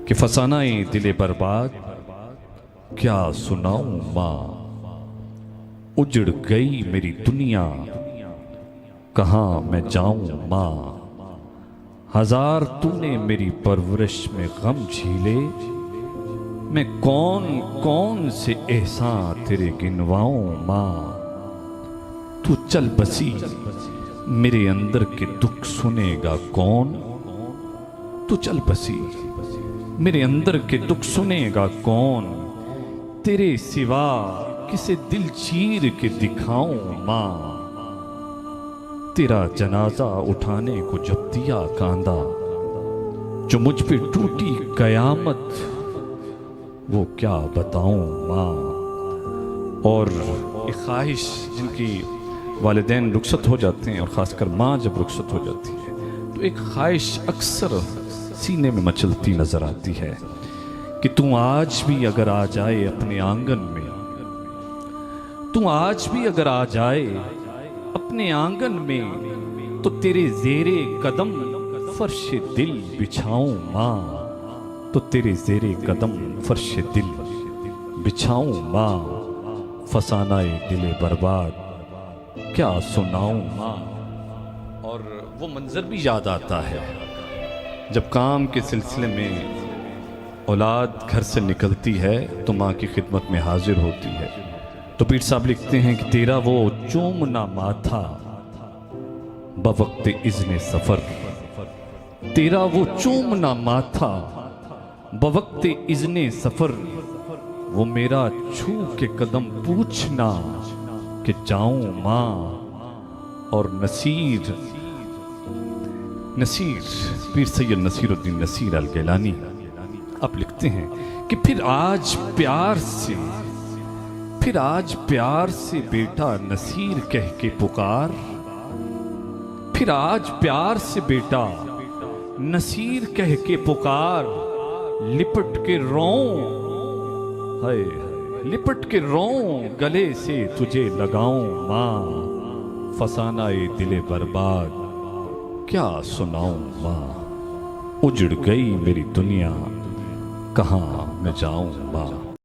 کہ فسانہ دل برباد کیا سناؤں ماں، اجڑ گئی میری دنیا کہاں میں جاؤں ماں، ہزار تو نے میری پرورش میں غم جھیلے، میں کون کون سے احسان تیرے گنواؤں ماں، تو چل بسی میرے اندر کے دکھ سنے گا کون، تو چل بسی میرے اندر کے دکھ سنے گا کون، تیرے سوا کسے دل چیر کے دکھاؤں ماں، تیرا جنازہ اٹھانے کو جب دیا کاندھا، جو مجھ پہ ٹوٹی قیامت وہ کیا بتاؤں ماں۔ اور ایک خواہش جن کی والدین رخصت ہو جاتے ہیں، اور خاص کر ماں جب رخصت ہو جاتی ہے تو ایک خواہش اکثر سینے میں مچلتی نظر آتی ہے کہ تو آج بھی اگر آ جائے اپنے آنگن میں، تو آج بھی اگر آ جائے اپنے آنگن میں، تو تیرے زیر قدم فرش دل بچھاؤں ماں، تو تیرے زیر قدم فرش دل بچھاؤں ماں، فسانہ دل برباد کیا سناؤں ماں۔ اور وہ منظر بھی یاد آتا ہے جب کام کے سلسلے میں اولاد گھر سے نکلتی ہے تو ماں کی خدمت میں حاضر ہوتی ہے، تو پیر صاحب لکھتے ہیں کہ تیرا وہ چومنا ماتھا بوقت اذن سفر، تیرا وہ چومنا ماتھا بوقت اذن سفر، وہ میرا چھو کے قدم پوچھنا کہ جاؤں ماں۔ اور نصیر پیر سید نصیر الدین نصیر الگیلانی آپ لکھتے ہیں کہ پھر آج پیار سے بیٹا نصیر کہہ کے پکار، پھر آج پیار سے بیٹا نصیر کہہ کے پکار، لپٹ کے روں ہائے لپٹ کے روں گلے سے تجھے لگاؤں ماں، فسانہ دل برباد کیا سناؤں ماں، اجڑ گئی میری دنیا کہاں میں جاؤں ماں۔